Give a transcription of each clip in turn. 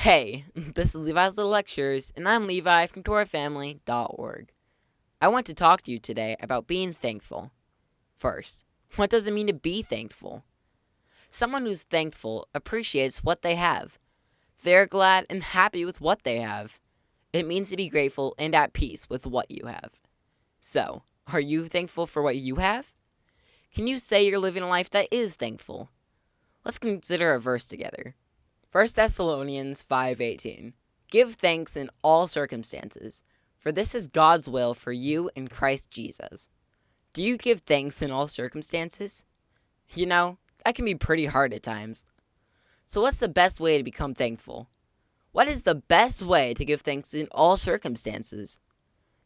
Hey, this is Levi's Little Lectures, and I'm Levi from TorahFamily.org. I want to talk to you today about being thankful. First, what does it mean to be thankful? Someone who's thankful appreciates what they have. They're glad and happy with what they have. It means to be grateful and at peace with what you have. So, are you thankful for what you have? Can you say you're living a life that is thankful? Let's consider a verse together. 1 Thessalonians 5:18. Give thanks in all circumstances, for this is God's will for you in Christ Jesus. Do you give thanks in all circumstances? You know, that can be pretty hard at times. So what's the best way to become thankful? What is the best way to give thanks in all circumstances?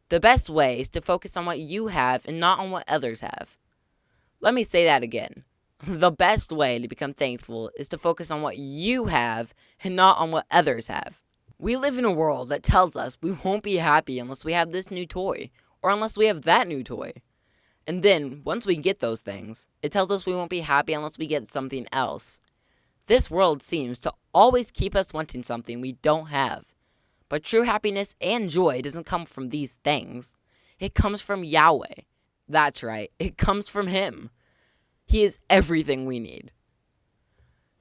The best way is to focus on what you have and not on what others have. Let me say that again. The best way to become thankful is to focus on what you have and not on what others have. We live in a world that tells us we won't be happy unless we have this new toy, or unless we have that new toy. And then, once we get those things, it tells us we won't be happy unless we get something else. This world seems to always keep us wanting something we don't have. But true happiness and joy doesn't come from these things. It comes from Yahweh. That's right, it comes from Him. He is everything we need.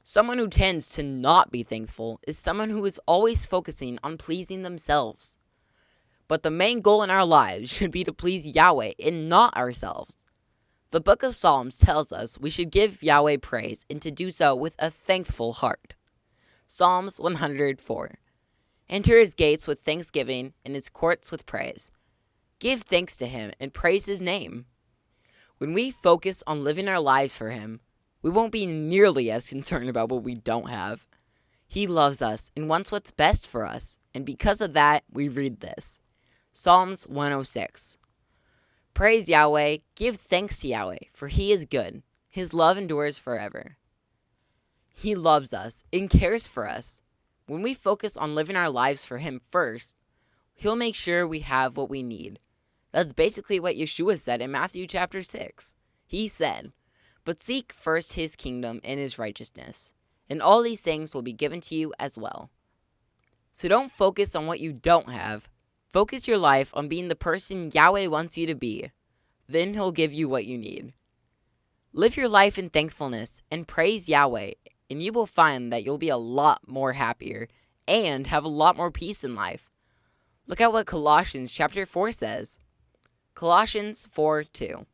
Someone who tends to not be thankful is someone who is always focusing on pleasing themselves. But the main goal in our lives should be to please Yahweh and not ourselves. The book of Psalms tells us we should give Yahweh praise and to do so with a thankful heart. Psalms 104. Enter His gates with thanksgiving and His courts with praise. Give thanks to Him and praise His name. When we focus on living our lives for Him, we won't be nearly as concerned about what we don't have. He loves us and wants what's best for us, and because of that, we read this. Psalms 106. Praise Yahweh, give thanks to Yahweh, for He is good. His love endures forever. He loves us and cares for us. When we focus on living our lives for Him first, He'll make sure we have what we need. That's basically what Yeshua said in Matthew chapter 6. He said, "But seek first His kingdom and His righteousness, and all these things will be given to you as well." So don't focus on what you don't have. Focus your life on being the person Yahweh wants you to be. Then He'll give you what you need. Live your life in thankfulness and praise Yahweh, and you will find that you'll be a lot more happier and have a lot more peace in life. Look at what Colossians chapter 4 says. Colossians 4:2.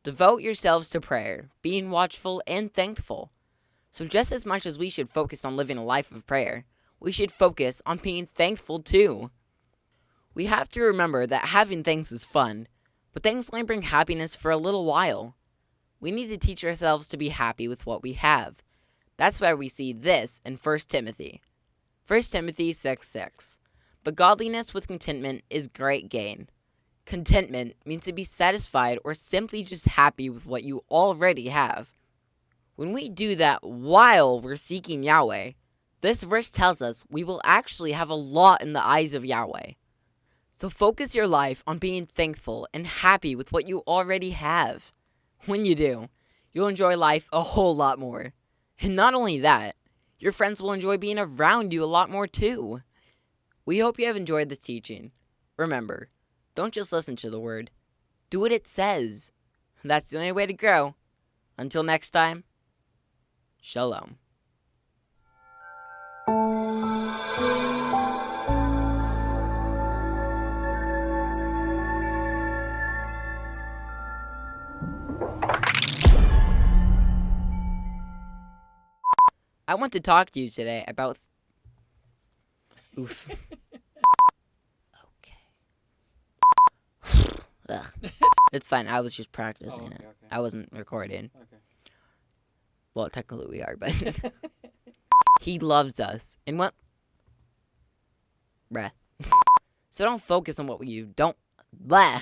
Devote yourselves to prayer, being watchful and thankful. So just as much as we should focus on living a life of prayer, we should focus on being thankful too. We have to remember that having things is fun, but things only bring happiness for a little while. We need to teach ourselves to be happy with what we have. That's why we see this in 1 Timothy. 1 Timothy 6:6. But godliness with contentment is great gain. Contentment means to be satisfied or simply just happy with what you already have. When we do that while we're seeking Yahweh, this verse tells us we will actually have a lot in the eyes of Yahweh. So focus your life on being thankful and happy with what you already have. When you do, you'll enjoy life a whole lot more. And not only that, your friends will enjoy being around you a lot more too. We hope you have enjoyed this teaching. Remember, don't just listen to the word. Do what it says. That's the only way to grow. Until next time, Shalom. I want to talk to you today about... Oof. Ugh. It's fine. I was just practicing it. I wasn't recording. Okay. Well, technically we are, but... He loves us. And what... Bruh. So don't focus on what you don't... Blah.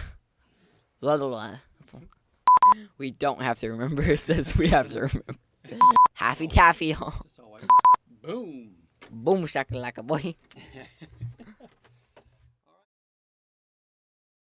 Blah, blah, blah. That's all. We don't have to remember. It says we have to remember. Happy taffy. Boom. Boom shakalaka boy.